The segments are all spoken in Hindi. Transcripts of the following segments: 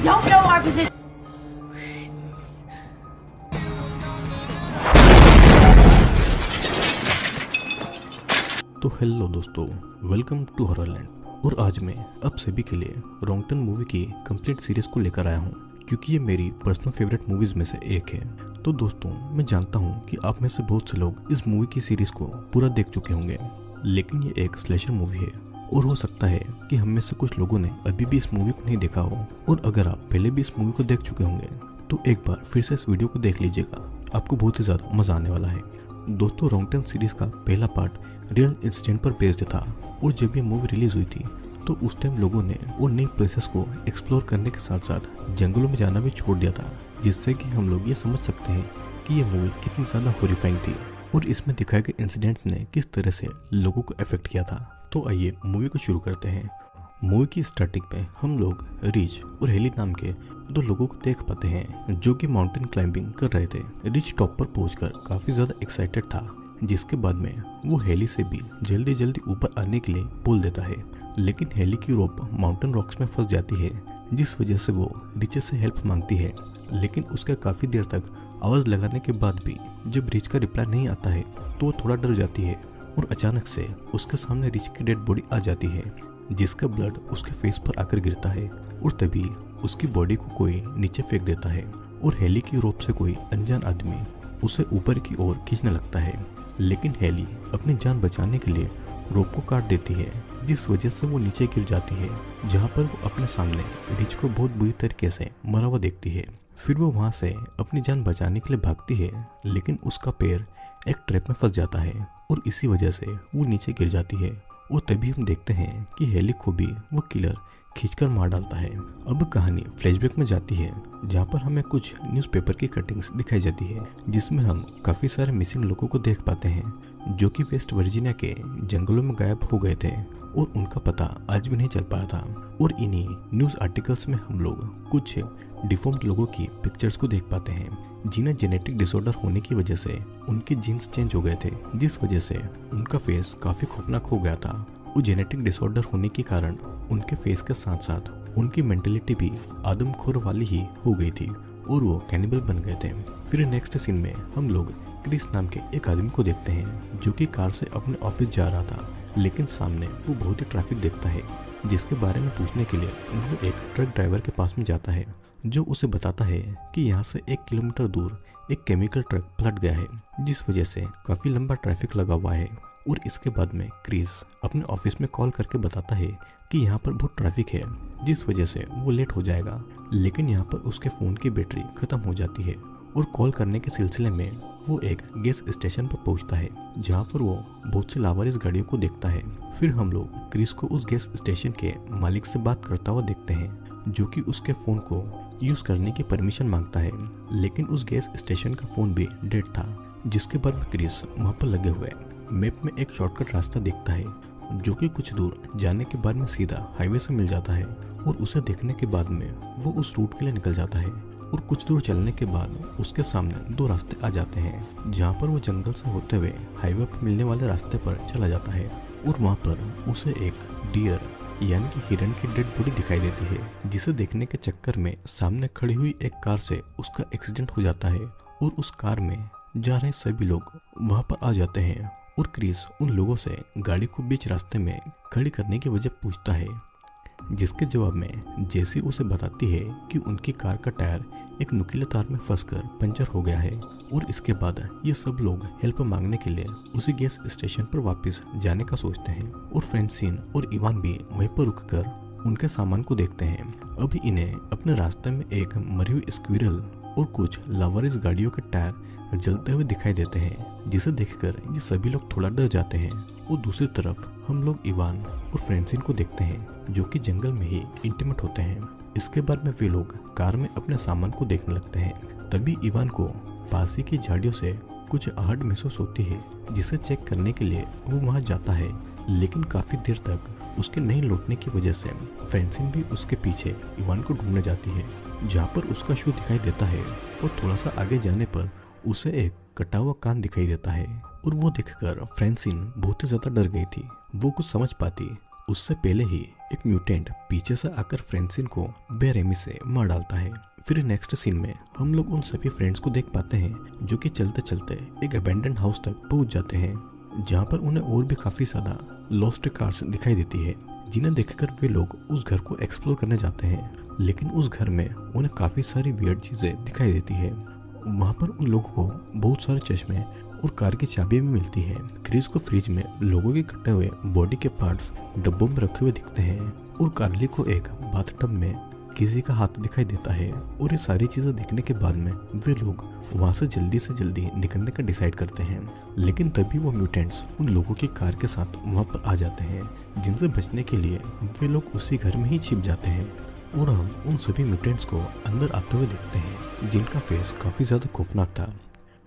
don't know our position. तो हेलो दोस्तों, वेलकम टू हॉररलैंड। और आज मैं आप सभी के लिए रॉन्गटर्न मूवी की कंप्लीट सीरीज को लेकर आया हूँ, क्योंकि ये मेरी पर्सनल फेवरेट मूवीज में से एक है। तो दोस्तों, मैं जानता हूँ कि आप में से बहुत से लोग इस मूवी की सीरीज को पूरा देख चुके होंगे, लेकिन ये एक स्लेशर मूवी है और हो सकता है कि हम में से कुछ लोगों ने अभी भी इस मूवी को नहीं देखा हो। और अगर आप पहले भी इस मूवी को देख चुके होंगे तो एक बार फिर से इस वीडियो को देख लीजिएगा, आपको बहुत ही ज़्यादा मज़ा आने वाला है। दोस्तों, रॉन्गटर्न सीरीज का पहला पार्ट रियल इंसिडेंट पर बेस्ड था और जब ये मूवी रिलीज हुई थी तो उस टाइम लोगों ने उन नई प्लेसेस को एक्सप्लोर करने के साथ साथ जंगलों में जाना भी छोड़ दिया था, जिससे कि हम लोग ये समझ सकते हैं कि ये मूवी कितनी ज़्यादा हॉरिफाइंग थी और इसमें दिखाए गए इंसिडेंट्स ने किस तरह से लोगों को अफेक्ट किया था। तो आइए मूवी को शुरू करते हैं। मूवी की स्टार्टिंग में हम लोग रिच और हेली नाम के दो लोगों को देख पाते हैं जो कि माउंटेन क्लाइंबिंग कर रहे थे। रिच टॉप पर पहुंचकर काफ़ी ज़्यादा एक्साइटेड था, जिसके बाद में वो हेली से भी जल्दी जल्दी ऊपर आने के लिए बोल देता है, लेकिन हेली की रोप माउंटेन रॉक्स में फंस जाती है, जिस वजह से वो रिच से हेल्प मांगती है। लेकिन उसका काफ़ी देर तक आवाज़ लगाने के बाद भी जब रिच का रिप्लाई नहीं आता है तो वो थोड़ा डर जाती है और अचानक से उसके सामने रिच की डेड बॉडी आ जाती है, जिसका ब्लड उसके फेस पर आकर गिरता है और तभी उसकी बॉडी को कोई नीचे फेंक देता है और हेली की रोप से कोई अनजान आदमी उसे ऊपर की ओर खींचने लगता है। लेकिन हेली अपनी जान बचाने के लिए रोप को काट देती है, जिस वजह से वो नीचे गिर जाती है, जहाँ पर वो अपने सामने रिच को बहुत बुरी तरीके से मरा हुआ देखती है। फिर वो वहाँ से अपनी जान बचाने के लिए भागती है, लेकिन उसका पैर एक ट्रैप में फंस जाता है और इसी वजह से वो नीचे गिर जाती है। और तभी हम देखते हैं कि हेली को भी वो किलर खींचकर मार डालता है। अब कहानी फ्लैशबैक में जाती है, जहाँ पर हमें कुछ न्यूज़पेपर की कटिंग्स दिखाई जाती है, जिसमें हम काफ़ी सारे मिसिंग लोगों को देख पाते हैं जो कि वेस्ट वर्जीनिया के जंगलों में गायब हो गए थे और उनका पता आज भी नहीं चल पाया था। और इन्हीं न्यूज़ आर्टिकल्स में हम लोग कुछ डिफॉर्म्ड लोगों की पिक्चर्स को देख पाते हैं, जिन्हें जेनेटिक डिसऑर्डर होने की वजह से उनके जीन्स चेंज हो गए थे, जिस वजह से उनका फेस काफ़ी खौफनाक हो गया था। वो जेनेटिक डिसऑर्डर होने के कारण उनके फेस के साथ साथ उनकी मेंटेलिटी भी आदमखोर वाली ही हो गई थी और वो कैनिबल बन गए थे। फिर नेक्स्ट सीन में हम लोग क्रिस नाम के एक आदमी को देखते हैं जो कि कार से अपने ऑफिस जा रहा था, लेकिन सामने वो बहुत ही ट्रैफिक देखता है, जिसके बारे में पूछने के लिए वो एक ट्रक ड्राइवर के पास में जाता है, जो उसे बताता है कि यहाँ से 1 किलोमीटर दूर एक केमिकल ट्रक पलट गया है, जिस वजह से काफ़ी लंबा ट्रैफिक लगा हुआ है। और इसके बाद में क्रिस अपने ऑफिस में कॉल करके बताता है कि यहाँ पर बहुत ट्रैफिक है, जिस वजह से वो लेट हो जाएगा। लेकिन यहाँ पर उसके फ़ोन की बैटरी ख़त्म हो जाती है और कॉल करने के सिलसिले में वो एक गैस स्टेशन पर पहुँचता है, जहाँ पर वो बहुत सी लावारिस गाड़ियों को देखता है। फिर हम लोग क्रिस को उस गैस स्टेशन के मालिक से बात करता हुआ देखते हैं, जो कि उसके फ़ोन को यूज़ करने की परमिशन मांगता है, लेकिन उस गैस स्टेशन का फ़ोन भी डेड था। जिसके बाद क्रिस वहाँ पर लगे हुए मैप में एक शॉर्टकट रास्ता देखता है, जो कि कुछ दूर जाने के बाद में सीधा हाईवे से मिल जाता है। और उसे देखने के बाद में वो उस रूट के लिए निकल जाता है और कुछ दूर चलने के बाद उसके सामने 2 रास्ते आ जाते हैं, जहाँ पर वो जंगल से होते हुए हाईवे पर मिलने वाले रास्ते पर चला जाता है। और वहाँ पर उसे एक डियर यानी कि हिरन की डेड बॉडी दिखाई देती है, जिसे देखने के चक्कर में सामने खड़ी हुई एक कार से उसका एक्सीडेंट हो जाता है और उस कार में जा रहे सभी लोग वहाँ पर आ जाते हैं। और क्रिस उन लोगों से गाड़ी को बीच रास्ते में खड़ी करने की वजह पूछता है, जिसके जवाब में जेसी उसे बताती है कि उनकी कार का टायर एक नुकीले तार में फंसकर पंचर हो गया है। और इसके बाद ये सब लोग हेल्प मांगने के लिए उसी गैस स्टेशन पर वापस जाने का सोचते हैं और फ्रेंसिन और इवान भी वहीं पर रुककर उनके सामान को देखते हैं। अभी इन्हें अपने रास्ते में एक मरी हुई स्क्विरल और कुछ लावारिस गाड़ियों के टायर जलते हुए दिखाई देते हैं, जिसे देखकर ये सभी लोग थोड़ा डर जाते हैं। और दूसरी तरफ हम लोग इवान और फ्रेंसिन को देखते हैं, जो कि जंगल में ही इंटीमेट होते हैं। इसके बाद में वे लोग कार में अपने सामान को देखने लगते हैं। तभी इवान को पास ही की झाड़ियों से कुछ आहट महसूस होती है, जिसे चेक करने के लिए वो वहाँ जाता है, लेकिन काफ़ी देर तक उसके नहीं लौटने की वजह से फ्रेंसिन भी उसके पीछे इवान को ढूंढने जाती है, जहाँ पर उसका शू दिखाई देता है। और थोड़ा सा आगे जाने पर उसे एक कटा हुआ कान दिखाई देता है और वो देखकर फ्रेंसिन बहुत ही ज़्यादा डर गई थी। वो कुछ समझ पाती उससे पहले ही एक म्यूटेंट पीछे से आकर फ्रेंसिन को बेरहमी से मार डालता है। फिर नेक्स्ट सीन में हम लोग उन सभी फ्रेंड्स को देख पाते हैं जो कि चलते चलते एक अबेंडन हाउस तक पहुंच जाते हैं, जहां पर उन्हें और भी काफी ज्यादा लॉस्ट कार्स दिखाई देती है, जिन्हें देखकर वे लोग उस घर को एक्सप्लोर करने जाते हैं। लेकिन उस घर में उन्हें काफी सारी वियर्ड चीजें दिखाई देती है। वहां पर उन लोगों को बहुत सारे चश्मे और कार की चाबियां भी मिलती है। क्रिस को फ्रिज में लोगों के कटे हुए बॉडी के पार्ट्स डब्बों में रखे हुए दिखते हैं और कार्ली को एक बाथटब में किसी का हाथ दिखाई देता है। और ये सारी चीजें देखने के बाद में वे लोग वहां से जल्दी निकलने का डिसाइड करते हैं। लेकिन तभी वो म्यूटेंट्स उन लोगों की कार के साथ वहां पर आ जाते हैं, जिनसे बचने के लिए वे लोग उसी घर में ही छिप जाते हैं। और हम उन सभी म्यूटेंट्स को अंदर आते हुए देखते हैं, जिनका फेस काफी ज्यादा खौफनाक था।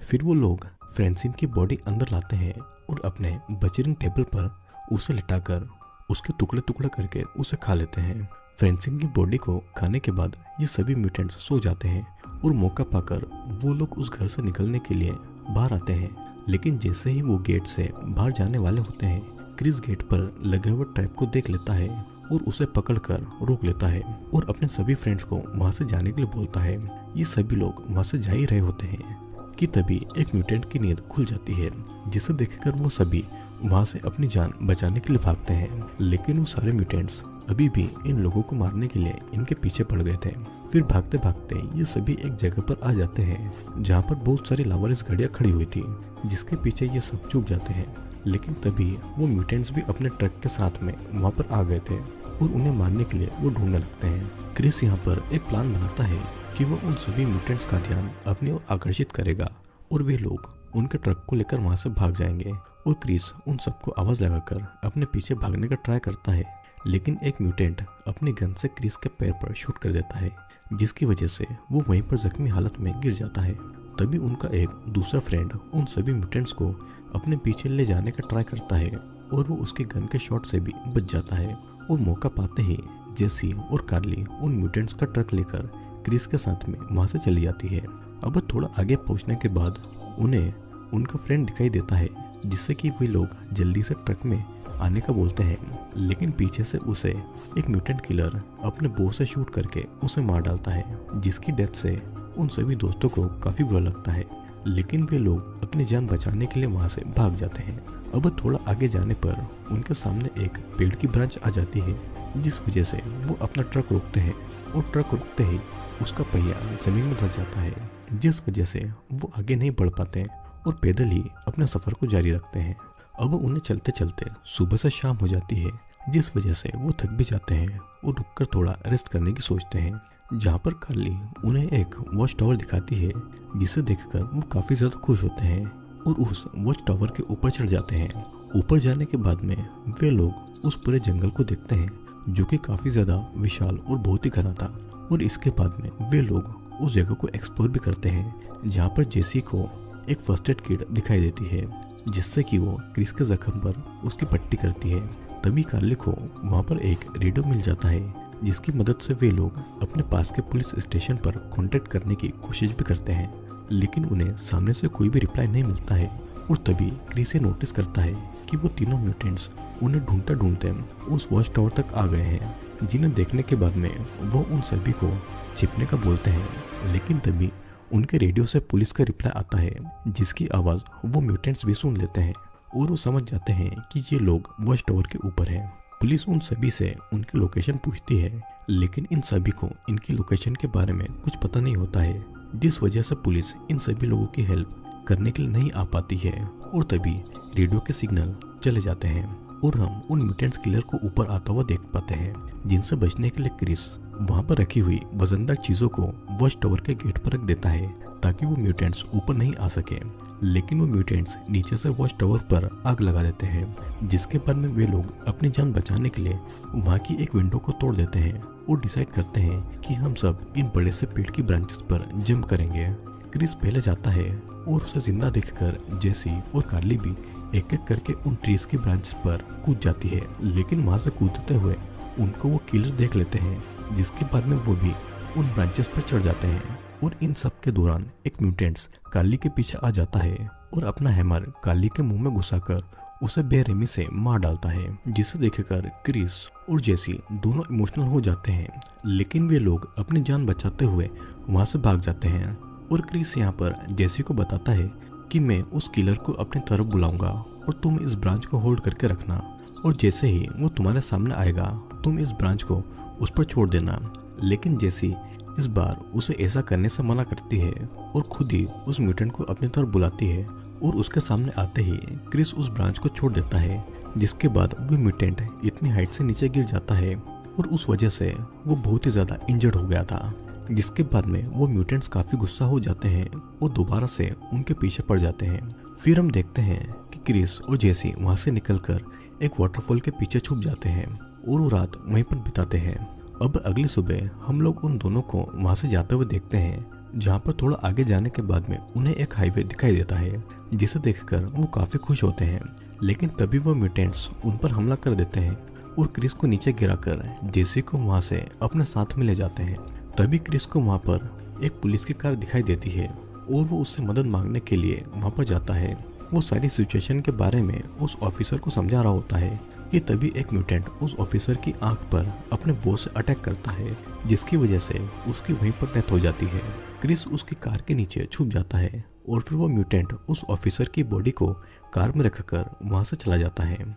फिर वो लोग फ्रेंसिन की बॉडी अंदर लाते हैं और अपने बचरिंग टेबल पर उसे लिटाकर उसके टुकड़े टुकड़े करके उसे खा लेते हैं। फ्रेंसिन की बॉडी को खाने के बाद ये सभी म्यूटेंट्स सो जाते हैं और मौका पाकर वो लोग उस घर से निकलने के लिए बाहर आते हैं। लेकिन जैसे ही वो गेट से बाहर जाने वाले होते हैं, क्रिस गेट पर लगे हुए ट्रैप को देख लेता है और उसे पकड़कर रोक लेता है और अपने सभी फ्रेंड्स को वहां से जाने के लिए बोलता है। ये सभी लोग वहां से जा ही रहे होते हैं कि तभी एक म्यूटेंट की नींद खुल जाती है, जिसे देखकर वो सभी वहां से अपनी जान बचाने के लिए भागते हैं। लेकिन वो सारे म्यूटेंट्स अभी भी इन लोगों को मारने के लिए इनके पीछे पड़ गए थे। फिर भागते भागते ये सभी एक जगह पर आ जाते हैं, जहाँ पर बहुत सारी लावारिस गाड़ियाँ खड़ी हुई थी, जिसके पीछे ये सब छुप जाते हैं। लेकिन तभी वो म्यूटेंट्स भी अपने ट्रक के साथ में वहाँ पर आ गए थे और उन्हें मारने के लिए वो ढूंढने लगते हैं। क्रिस यहाँ पर एक प्लान बनाता है कि वो उन सभी म्यूटेंट्स का ध्यान अपनी ओर आकर्षित करेगा और वे लोग उनके ट्रक को लेकर वहां से भाग जाएंगे। और क्रिस उन सबको आवाज लगाकर अपने पीछे भागने का ट्राई करता है, लेकिन एक म्यूटेंट अपनी गन से क्रिस के पैर पर शूट कर देता है, जिसकी वजह से वो वहीं पर जख्मी हालत में गिर जाता है। तभी उनका एक दूसरा फ्रेंड उन सभी म्यूटेंट्स को अपने पीछे ले जाने का ट्राई करता है और वो उसके गन के शॉट से भी बच जाता है। और मौका पाते ही जेसी और कार्ली उन म्यूटेंट्स का ट्रक लेकर क्रिस के साथ में वहां से चली जाती है। अब थोड़ा आगे पहुंचने के बाद उन्हें उनका फ्रेंड दिखाई देता है, जिससे कि वे लोग जल्दी से ट्रक में आने का बोलते हैं। लेकिन पीछे से उसे एक म्यूटेंट किलर अपने बो से शूट करके उसे मार डालता है, जिसकी डेथ से उन सभी दोस्तों को काफी बुरा लगता है। लेकिन वे लोग अपनी जान बचाने के लिए वहां से भाग जाते हैं। अब थोड़ा आगे जाने पर उनके सामने एक पेड़ की ब्रांच आ जाती है, जिस वजह से वो अपना ट्रक रोकते हैं और ट्रक रुकते ही उसका पहिया जमीन में धस जाता है, जिस वजह से वो आगे नहीं बढ़ पाते और पैदल ही अपने सफर को जारी रखते हैं। अब उन्हें चलते चलते सुबह से शाम हो जाती है, जिस वजह से वो थक भी जाते हैं और रुककर थोड़ा रेस्ट करने की सोचते हैं। जहाँ पर कार्ली उन्हें एक वॉच टावर दिखाती है, जिसे देखकर वो काफी ज्यादा खुश होते हैं और उस वॉच टावर के ऊपर चढ़ जाते हैं। ऊपर जाने के बाद में वे लोग उस पूरे जंगल को देखते हैं, जो कि काफी ज्यादा विशाल और बहुत ही घना था। और इसके बाद में वे लोग उस जगह को एक्सप्लोर भी करते हैं, जहाँ पर जेसी को एक फर्स्ट एड किट दिखाई देती है, जिससे कि वो क्रिस के जख्म पर उसकी पट्टी करती है। तभी कार्ली को वहाँ पर एक रेडियो मिल जाता है, जिसकी मदद से वे लोग अपने पास के पुलिस स्टेशन पर कांटेक्ट करने की कोशिश भी करते हैं, लेकिन उन्हें सामने से कोई भी रिप्लाई नहीं मिलता है। और तभी क्रिस ये नोटिस करता है कि वो तीनों म्यूटेंट्स उन्हें ढूंढते ढूंढते उस वॉच टावर तक आ गए हैं, जिन्हें देखने के बाद में वो उन सभी को छिपने का बोलते हैं। लेकिन तभी उनके रेडियो से पुलिस का रिप्लाई आता है, जिसकी आवाज़ वो म्यूटेंट्स भी सुन लेते हैं और वो समझ जाते हैं कि ये लोग वॉच टावर के ऊपर हैं। पुलिस उन सभी से उनकी लोकेशन पूछती है, लेकिन इन सभी को इनकी लोकेशन के बारे में कुछ पता नहीं होता है, जिस वजह से पुलिस इन सभी लोगों की हेल्प करने के लिए नहीं आ पाती है। और तभी रेडियो के सिग्नल चले जाते हैं और हम उन म्यूटेंट्स किलर को ऊपर आता हुआ देख पाते हैं, जिनसे बचने के लिए क्रिस वहां पर रखी हुई वजनदार चीजों को वॉच टावर के गेट पर रख देता है, ताकि वो म्यूटेंट्स ऊपर नहीं आ सके। लेकिन वो म्यूटेंट्स नीचे से वॉच टावर पर आग लगा देते हैं, जिसके बाद में वे लोग अपनी जान बचाने के लिए वहां की एक विंडो को तोड़ देते हैं और डिसाइड करते हैं कि हम सब इन बड़े से पेड़ की ब्रांचेस पर जंप करेंगे। क्रिस पहले जाता है और उसे जिंदा देखकर जेसी और कार्ली भी एक एक करके उन ट्रीज की ब्रांच पर कूद जाती है। लेकिन वहां से कूदते हुए उनको वो किलर देख लेते हैं, जिसके बाद में वो भी उन ब्रांचेस पर चढ़ जाते हैं। और इन सब के दौरान एक म्यूटेंट्स कार्ली के पीछे आ जाता है और अपना हैमर कार्ली के मुंह में घुसाकर उसे बेरहमी से मार डालता है, जिसे देखकर क्रिस और जेसी दोनों इमोशनल हो जाते हैं। लेकिन वे लोग अपनी जान बचाते हुए वहां से भाग जाते हैं और क्रिस यहाँ पर जेसी को बताता है कि मैं उस किलर को अपनी तरफ बुलाऊंगा और तुम इस ब्रांच को होल्ड करके रखना, और जैसे ही वो तुम्हारे सामने आएगा तुम इस ब्रांच को उस पर छोड़ देना। लेकिन जेसी इस बार उसे ऐसा करने से मना करती है और खुद ही उस म्यूटेंट को अपनी तरफ बुलाती है, और उसके सामने आते ही क्रिस उस ब्रांच को छोड़ देता है, जिसके बाद वो म्यूटेंट इतनी हाइट से नीचे गिर जाता है और उस वजह से वो बहुत ही ज़्यादा इंजर्ड हो गया था। जिसके बाद में वो म्यूटेंट्स काफ़ी गुस्सा हो जाते हैं और दोबारा से उनके पीछे पड़ जाते हैं। फिर हम देखते हैं कि क्रिस और जेसी वहाँ से निकलकर एक वाटरफॉल के पीछे छुप जाते हैं और वो रात वहीं पर बिताते हैं। अब अगली सुबह हम लोग उन दोनों को वहाँ से जाते हुए देखते हैं, जहाँ पर थोड़ा आगे जाने के बाद में उन्हें एक हाईवे दिखाई देता है, जिसे देखकर वो काफ़ी खुश होते हैं। लेकिन तभी वो म्यूटेंट्स उन पर हमला कर देते हैं और क्रिस को नीचे गिराकर जेसी को वहाँ से अपने साथ में ले जाते हैं। तभी क्रिस को वहाँ पर एक पुलिस की कार दिखाई देती है और वो उससे मदद मांगने के लिए वहाँ पर जाता है। वो सारी सिचुएशन के बारे में उस ऑफिसर को समझा रहा होता है कि तभी एक म्यूटेंट उस ऑफिसर की आंख पर अपने बॉस से अटैक करता है, जिसकी वजह से उसकी वहीं पर डेथ हो जाती है। क्रिस उसकी कार के नीचे छुप जाता है और फिर वो म्यूटेंट उस ऑफिसर की बॉडी को कार में रखकर वहाँ से चला जाता है।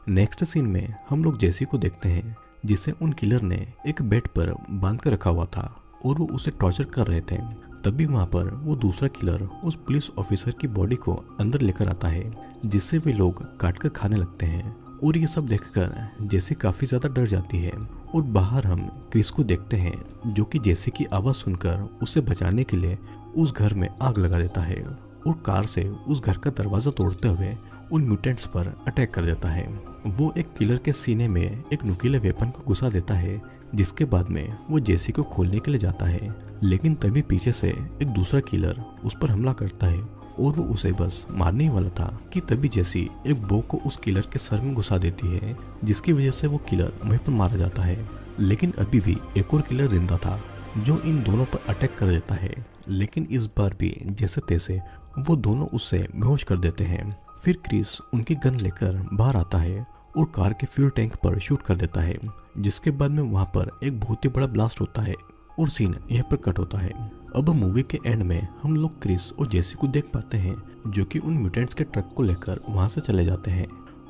नेक्स्ट सीन में हम लोग जेसी को देखते हैं, जिसे उन किलर ने एक बेड पर बांध कर रखा हुआ था और वो उसे टॉर्चर कर रहे थे। तभी वहाँ पर वो दूसरा किलर उस पुलिस ऑफिसर की बॉडी को अंदर लेकर आता है, जिससे वे लोग काट कर खाने लगते हैं। और ये सब देखकर जेसी काफ़ी ज़्यादा डर जाती है और बाहर हम क्रिस को देखते हैं, जो कि जेसी की आवाज़ सुनकर उसे बचाने के लिए उस घर में आग लगा देता है और कार से उस घर का दरवाज़ा तोड़ते हुए उन म्यूटेंट्स पर अटैक कर देता है। वो एक किलर के सीने में एक नुकीले वेपन को घुसा देता है, जिसके बाद में वो जेसी को खोलने के लिए जाता है। लेकिन तभी पीछे से एक दूसरा किलर उस पर हमला करता है और वो उसे बस मारने ही वाला था कि तभी जेसी एक बो को उस किलर के सर में घुसा देती है, जिसकी वजह से वो किलर वहीं पर मारा जाता है। लेकिन अभी भी एक और किलर जिंदा था, जो इन दोनों पर अटैक कर देता है। लेकिन इस बार भी जैसे तैसे वो दोनों उससे बेहोश कर देते हैं। फिर क्रिस उनकी गन लेकर बाहर आता है और कार के फ्यूल टैंक पर शूट कर देता है, जिसके बाद में वहाँ पर एक बहुत ही बड़ा ब्लास्ट होता है और सीन यहाँ पर कट होता है। अब मूवी के एंड में हम लोग क्रिस और जेसी को देख पाते हैं, जो कि उन म्यूटेंट्स के ट्रक को लेकर वहाँ से चले जाते हैं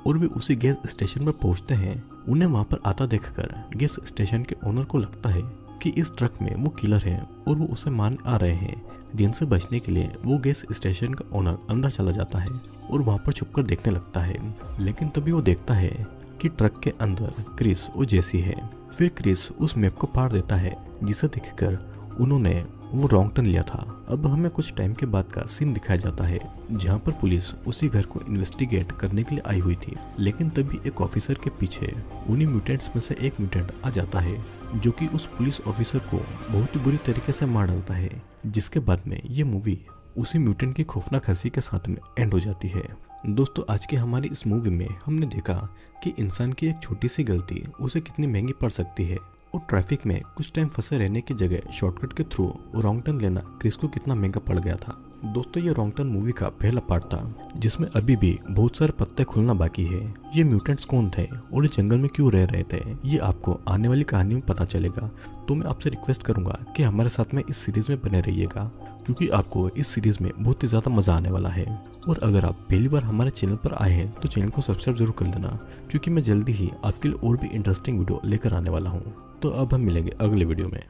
और वे उसी गैस स्टेशन पर पहुँचते हैं। उन्हें वहाँ पर आता देखकर गैस स्टेशन के ओनर को लगता है कि इस ट्रक में वो किलर हैं और वो उसे मारने आ रहे हैं, जिनसे बचने के लिए वो गैस स्टेशन का ओनर अंदर चला जाता है और वहाँ पर छुपकर देखने लगता है। लेकिन तभी वो देखता है कि ट्रक के अंदर क्रिस और जेसी है। फिर क्रिस उस मैप को फाड़ देता है, जिसे देखकर उन्होंने वो रॉन्ग टर्न लिया था। अब हमें कुछ टाइम के बाद का सीन दिखाया जाता है, जहाँ पर पुलिस उसी घर को इन्वेस्टिगेट करने के लिए आई हुई थी। लेकिन तभी एक ऑफिसर के पीछे उन्हीं म्यूटेंट्स में से एक म्यूटेंट आ जाता है, जो कि उस पुलिस ऑफिसर को बहुत ही बुरी तरीके से मार डालता है। जिसके बाद में ये मूवी उसी म्यूटेंट की खौफनाक हंसी के साथ में एंड हो जाती है। दोस्तों, आज की हमारी इस मूवी में हमने देखा कि इंसान की एक छोटी सी गलती उसे कितनी महंगी पड़ सकती है, और ट्रैफिक में कुछ टाइम फंसे रहने की जगह शॉर्टकट के थ्रू रॉन्ग टर्न लेना क्रिस को कितना महंगा पड़ गया था। दोस्तों, ये रॉन्ग टर्न मूवी का पहला पार्ट था, जिसमें अभी भी बहुत सारे पत्ते खुलना बाकी है। ये म्यूटेंट्स कौन थे और ये जंगल में क्यों रह रहे थे, ये आपको आने वाली कहानी में पता चलेगा। तो मैं आपसे रिक्वेस्ट करूंगा कि हमारे साथ में इस सीरीज में बने रहिएगा, क्योंकि आपको इस सीरीज में बहुत ही ज़्यादा मज़ा आने वाला है। और अगर आप पहली बार हमारे चैनल पर आए हैं तो चैनल को सब्सक्राइब जरूर कर लेना, क्योंकि मैं जल्दी ही आपके लिए और भी इंटरेस्टिंग वीडियो लेकर आने वाला हूँ। तो अब हम मिलेंगे अगले वीडियो में।